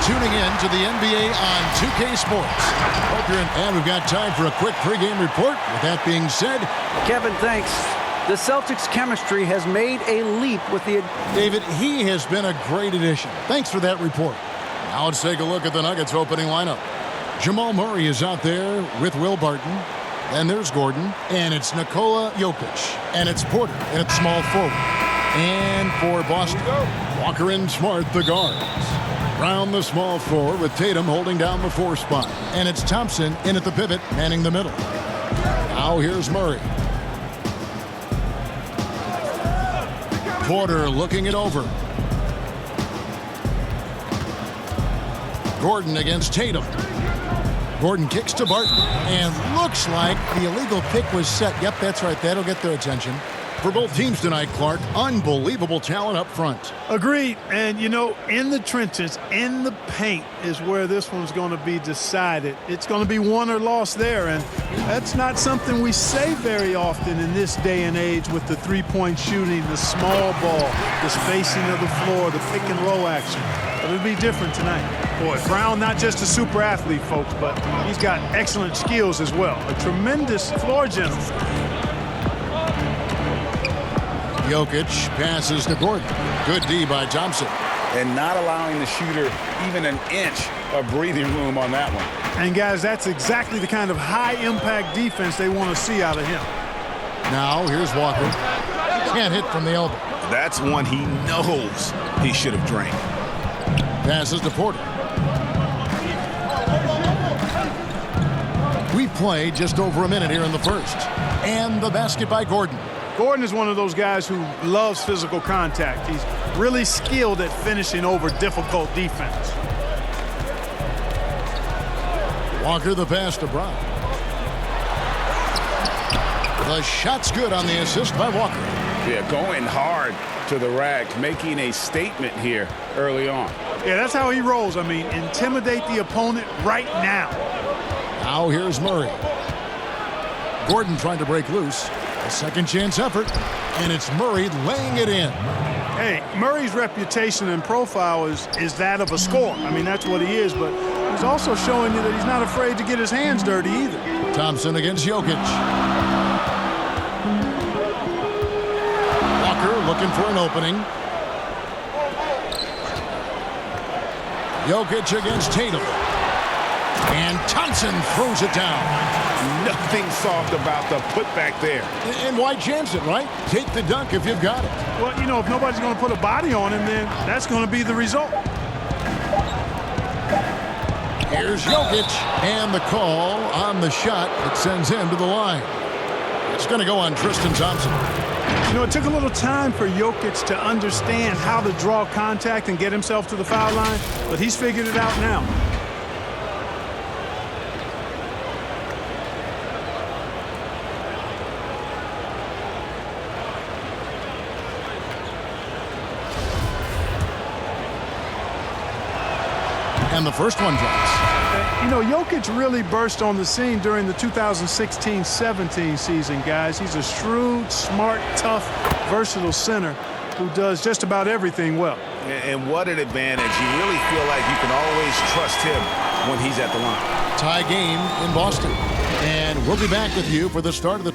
tuning in to the NBA on 2K Sports. Hope you're in. And we've got time for a quick pregame report. With that being said, Kevin, thanks. The Celtics' chemistry has made a leap with the... David, he has been a great addition. Thanks for that report. Now let's take a look at the Nuggets opening lineup. Jamal Murray is out there with Will Barton. And there's Gordon. And it's Nikola Jokic. And it's Porter. And it's small forward. And for Boston, Walker and Smart, the guards. Brown, the small forward, with Tatum holding down the 4 spot. And it's Thompson in at the pivot, manning the middle. Now here's Murray. Porter looking it over. Gordon against Tatum. Gordon kicks to Barton. And looks like the illegal pick was set. Yep, that's right. That'll get their attention. For both teams tonight, Clark, unbelievable talent up front. Agreed. And, you know, in the trenches, in the paint is where this one's going to be decided. It's going to be won or lost there, and that's not something we say very often in this day and age with the three-point shooting, the small ball, the spacing of the floor, the pick-and-roll action. But it'll be different tonight. Boy, Brown, not just a super athlete, folks, but he's got excellent skills as well. A tremendous floor general. Jokic passes to Gordon. Good D by Thompson. And not allowing the shooter even an inch of breathing room on that one. And, guys, that's exactly the kind of high-impact defense they want to see out of him. Now, here's Walker. Can't hit from the elbow. That's one he knows he should have drained. Passes to Porter. We played just over a minute here in the first. And the basket by Gordon. Gordon is one of those guys who loves physical contact. He's really skilled at finishing over difficult defense. Walker the pass to Brown. The shot's good on the assist by Walker. Yeah, going hard to the rack, making a statement here early on. Yeah, that's how he rolls. I mean, intimidate the opponent right now. Now here's Murray. Gordon trying to break loose. A second chance effort, and it's Murray laying it in. Hey, Murray's reputation and profile is that of a scorer. I mean, that's what he is, but he's also showing you that he's not afraid to get his hands dirty either. Thompson against Jokic. Walker looking for an opening. Jokic against Tatum. And Thompson throws it down. Nothing soft about the putback there. And why chance it, right? Take the dunk if you've got it. Well, you know, if nobody's going to put a body on him, then that's going to be the result. Here's Jokic, and the call on the shot that sends him to the line. It's going to go on Tristan Thompson. You know, it took a little time for Jokic to understand how to draw contact and get himself to the foul line, but he's figured it out now. And the first one drops. You know, Jokic really burst on the scene during the 2016-17 season, guys. He's a shrewd, smart, tough, versatile center who does just about everything well. And what an advantage. You really feel like you can always trust him when he's at the line. Tie game in Boston. And we'll be back with you for the start of the...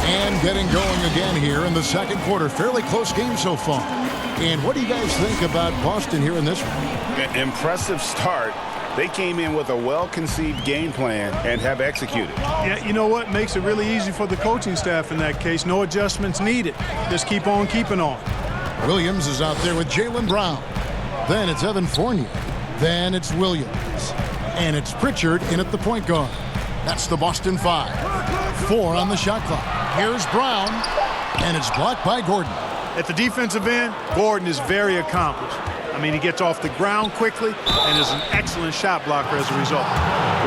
And getting going again here in the second quarter. Fairly close game so far. And what do you guys think about Boston here in this one? Impressive start. They came in with a well-conceived game plan and have executed. Yeah, you know what? Makes it really easy for the coaching staff in that case. No adjustments needed. Just keep on keeping on. Williams is out there with Jaylen Brown. Then it's Evan Fournier. Then it's Williams. And it's Pritchard in at the point guard. That's the Boston 5. 4 on the shot clock. Here's Brown. And it's blocked by Gordon. At the defensive end, Gordon is very accomplished. I mean, he gets off the ground quickly and is an excellent shot blocker as a result.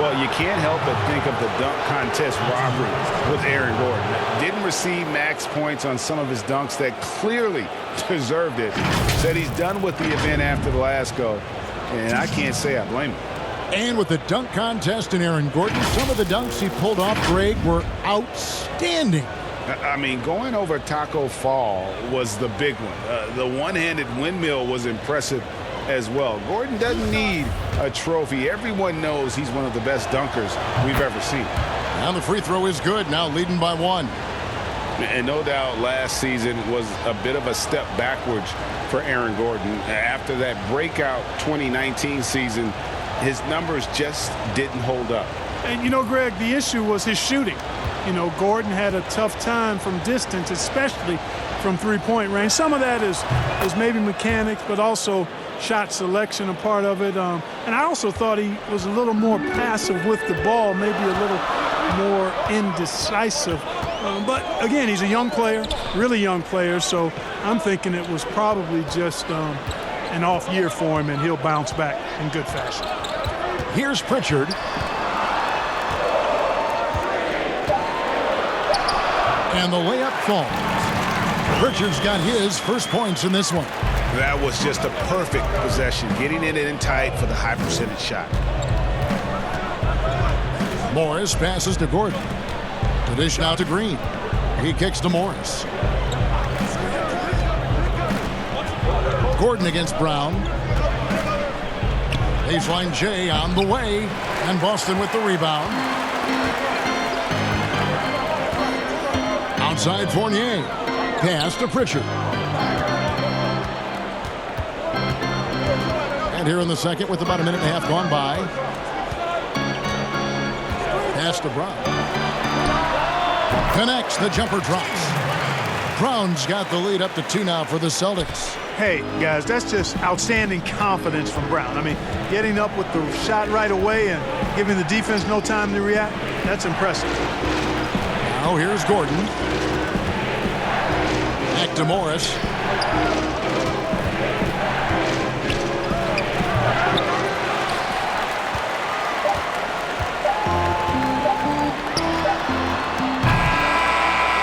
Well, you can't help but think of the dunk contest robbery with Aaron Gordon. Didn't receive max points on some of his dunks that clearly deserved it. Said he's done with the event after the last go, and I can't say I blame him. And with the dunk contest and Aaron Gordon, some of the dunks he pulled off, Greg, were outstanding. I mean, going over Taco Fall was the big one. The one-handed windmill was impressive as well. Gordon doesn't need a trophy. Everyone knows he's one of the best dunkers we've ever seen. And the free throw is good, now leading by 1. And no doubt last season was a bit of a step backwards for Aaron Gordon. After that breakout 2019 season, his numbers just didn't hold up. And, you know, Greg, the issue was his shooting. You know, Gordon had a tough time from distance, especially from three-point range. Some of that is maybe mechanics, but also shot selection a part of it. And I also thought he was a little more passive with the ball, maybe a little more indecisive. But, again, he's a young player, really young player, so I'm thinking it was probably just an off year for him, and he'll bounce back in good fashion. Here's Pritchard. And the layup falls. Pritchard's got his first points in this one. That was just a perfect possession, getting it in tight for the high percentage shot. Morris passes to Gordon. The dish now to Green. He kicks to Morris. Gordon against Brown. Baseline J on the way. And Boston with the rebound. Outside Fournier. Pass to Pritchard. And here in the second with about a minute and a half gone by. Pass to Brown. Connects, the jumper drops. Brown's got the lead up to 2 now for the Celtics. Hey, guys, that's just outstanding confidence from Brown. I mean, getting up with the shot right away and giving the defense no time to react, that's impressive. Now here's Gordon. Back to Morris.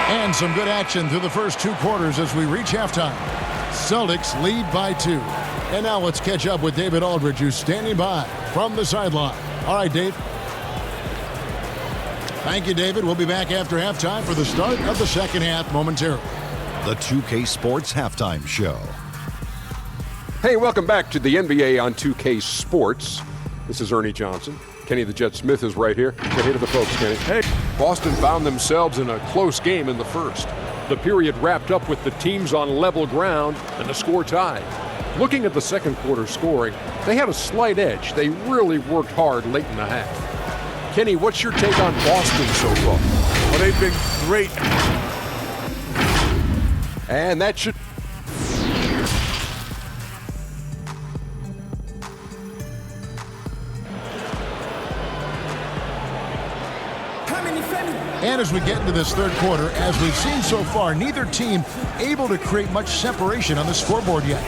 And some good action through the first 2 quarters as we reach halftime. Celtics lead by 2. And now let's catch up with David Aldridge, who's standing by from the sideline. All right, Dave. Thank you, David. We'll be back after halftime for the start of the second half momentarily. The 2K Sports Halftime Show. Hey, welcome back to the NBA on 2K Sports. This is Ernie Johnson. Kenny the Jet Smith is right here. Say hey to the folks, Kenny. Hey. Boston found themselves in a close game in the first. The period wrapped up with the teams on level ground and the score tied. Looking at the second quarter scoring, they had a slight edge. They really worked hard late in the half. Kenny, what's your take on Boston so far? Well, they've been great. And that should... And as we get into this third quarter, as we've seen so far, neither team able to create much separation on the scoreboard yet.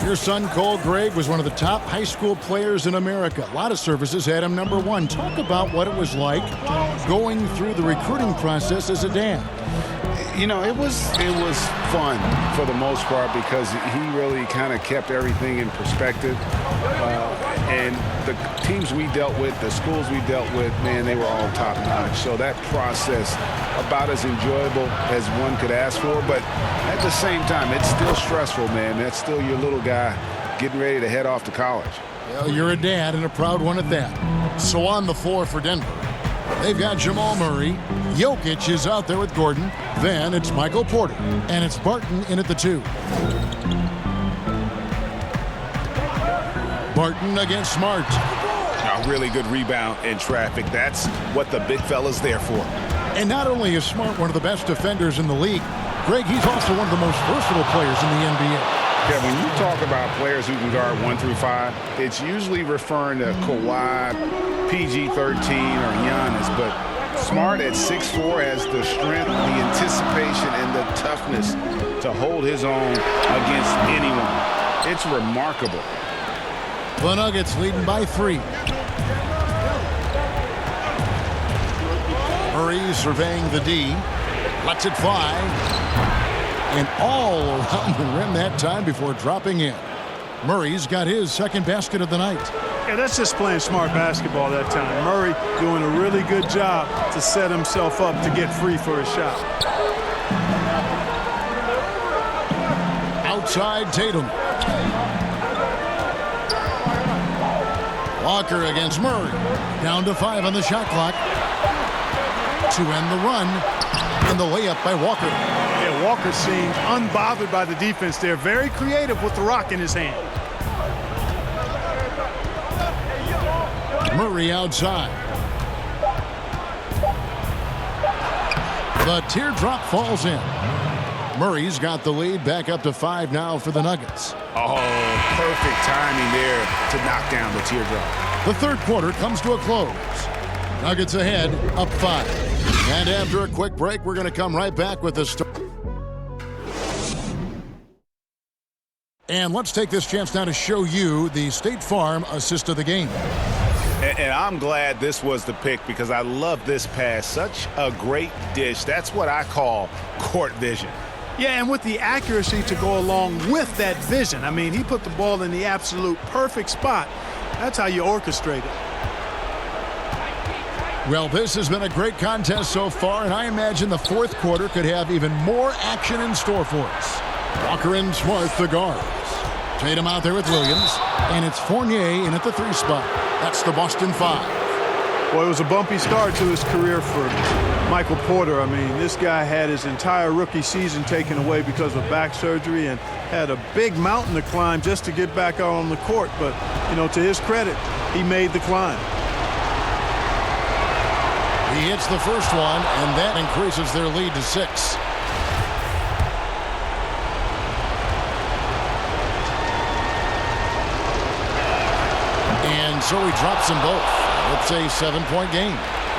Your son, Cole Gregg, was one of the top high school players in America. A lot of services had him number 1. Talk about what it was like going through the recruiting process as a dad. You know, it was fun for the most part because he really kind of kept everything in perspective. And the teams we dealt with, the schools we dealt with, man, they were all top-notch. So that process, about as enjoyable as one could ask for. But at the same time, it's still stressful, man. That's still your little guy getting ready to head off to college. Well, you're a dad and a proud one at that. So on the floor for Denver, they've got Jamal Murray. Jokic is out there with Gordon. Then it's Michael Porter. And it's Barton in at the 2. Barton against Smart. A really good rebound in traffic. That's what the big fella's there for. And not only is Smart one of the best defenders in the league, Greg, he's also one of the most versatile players in the NBA. Yeah, when you talk about players who can guard 1 through 5, it's usually referring to Kwai, PG-13, or Giannis, but Smart at 6'4" has the strength, the anticipation, and the toughness to hold his own against anyone. It's remarkable. The Nuggets leading by 3. Murray surveying the D. Lets it fly. And all around the rim that time before dropping in. Murray's got his second basket of the night. Yeah, that's just playing smart basketball that time. Murray doing a really good job to set himself up to get free for a shot. outside Tatum. Walker against Murray. Down to 5 on the shot clock. To end the run. And the layup by Walker. Yeah, Walker seemed unbothered by the defense there. Very creative with the rock in his hand. Murray outside. The teardrop falls in. Murray's got the lead back up to 5 now for the Nuggets. Oh, perfect timing there to knock down the teardrop. The third quarter comes to a close. Nuggets ahead, up 5. And after a quick break, we're going to come right back with the story. And let's take this chance now to show you the State Farm assist of the game. And I'm glad this was the pick because I love this pass. Such a great dish. That's what I call court vision. Yeah, and with the accuracy to go along with that vision. I mean, he put the ball in the absolute perfect spot. That's how you orchestrate it. Well, this has been a great contest so far, and I imagine the fourth quarter could have even more action in store for us. Walker and Smart, the guards. Tatum out there with Williams, and it's Fournier in at the 3 spot. That's the Boston 5. Well, it was a bumpy start to his career for Michael Porter. I mean, this guy had his entire rookie season taken away because of back surgery and had a big mountain to climb just to get back out on the court. But, you know, to his credit, he made the climb. He hits the first one, and that increases their lead to 6. And so he drops them both. It's a 7-point game.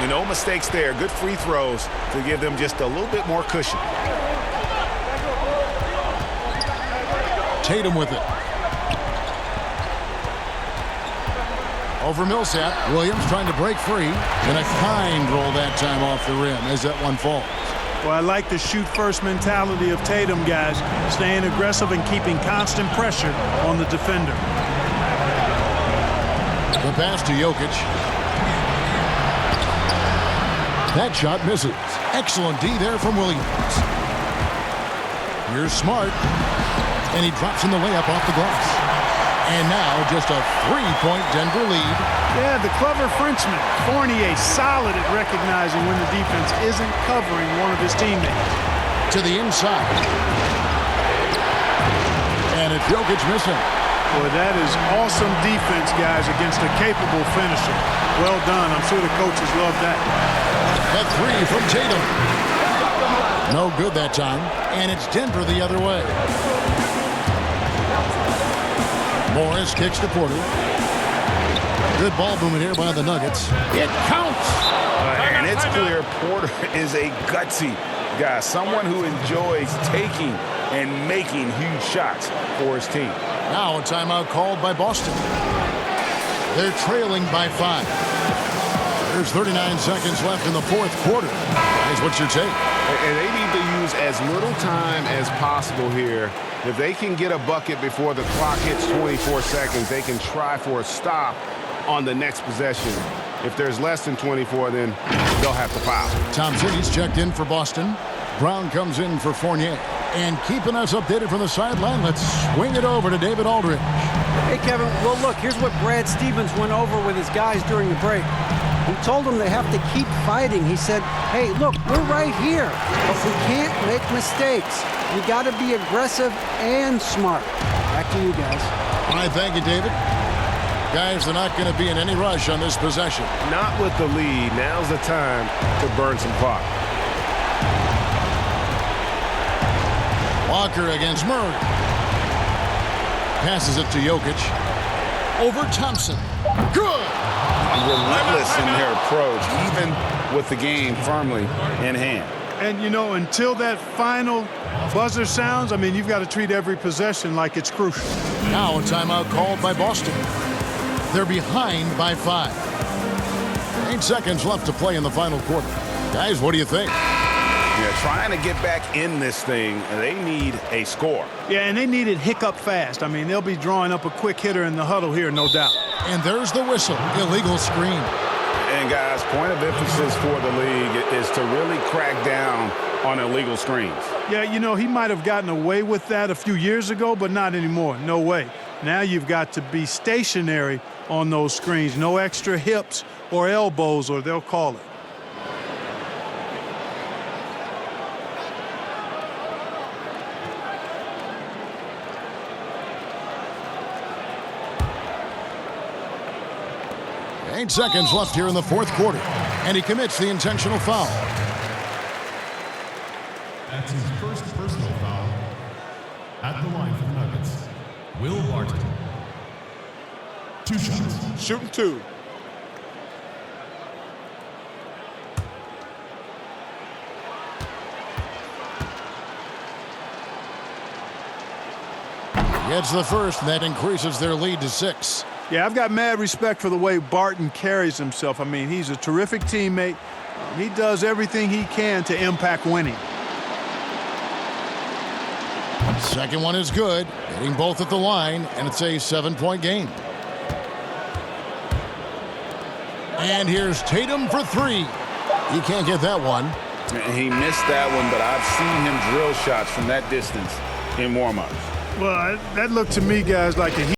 No mistakes there. Good free throws to give them just a little bit more cushion. Tatum with it. Over Millsap. Williams trying to break free. And a kind roll that time off the rim as that one falls. Well, I like the shoot-first mentality of Tatum, guys. Staying aggressive and keeping constant pressure on the defender. The pass to Jokic. That shot misses. Excellent D there from Williams. Here's Smart. And he drops in the layup off the glass. And now just a 3-point Denver lead. Yeah, the clever Frenchman, Fournier, solid at recognizing when the defense isn't covering one of his teammates. To the inside. And it's Jokic missing. Boy, that is awesome defense, guys, against a capable finisher. Well done. I'm sure the coaches love that. A 3 from Tatum. No good that time. And it's Denver the other way. Morris kicks to Porter. Good ball movement here by the Nuggets. It counts. And it's clear Porter is a gutsy guy, someone who enjoys taking and making huge shots for his team. Now a timeout called by Boston. They're trailing by 5. There's 39 seconds left in the fourth quarter. Guys, what's your take? And they need to use as little time as possible here. If they can get a bucket before the clock hits 24 seconds, they can try for a stop on the next possession. If there's less than 24, then they'll have to foul. Thompson, he's checked in for Boston. Brown comes in for Fournier. And keeping us updated from the sideline, let's swing it over to David Aldridge. Hey, Kevin, well, look, here's what Brad Stevens went over with his guys during the break. He told them they have to keep fighting. He said, hey, look, we're right here, but we can't make mistakes. We got to be aggressive and smart. Back to you guys. All right, thank you, David. Guys, they're not going to be in any rush on this possession. Not with the lead. Now's the time to burn some clock. Walker against Murray. Passes it to Jokic. Over Thompson. Good! Relentless in their approach, even with the game firmly in hand. And, you know, until that final buzzer sounds, I mean, you've got to treat every possession like it's crucial. Now a timeout called by Boston. They're behind by 5. 8 seconds left to play in the final quarter. Guys, what do you think? Yeah, trying to get back in this thing, they need a score. Yeah, and they need it hiccup fast. I mean, they'll be drawing up a quick hitter in the huddle here, no doubt. And there's the whistle. Illegal screen. And, guys, point of emphasis for the league is to really crack down on illegal screens. Yeah, you know, he might have gotten away with that a few years ago, but not anymore. No way. Now you've got to be stationary on those screens. No extra hips or elbows, or they'll call it. Eight seconds left here in the fourth quarter, and he commits the intentional foul. That's his first personal foul. At the line for the Nuggets, Will Barton. 2 shots. Shooting 2. Gets the first, and that increases their lead to 6. Yeah, I've got mad respect for the way Barton carries himself. I mean, he's a terrific teammate. He does everything he can to impact winning. Second one is good, hitting both at the line, and it's a 7-point game. And here's Tatum for 3. He can't get that one. He missed that one, but I've seen him drill shots from that distance in warm-ups. Well, that looked to me, guys, like a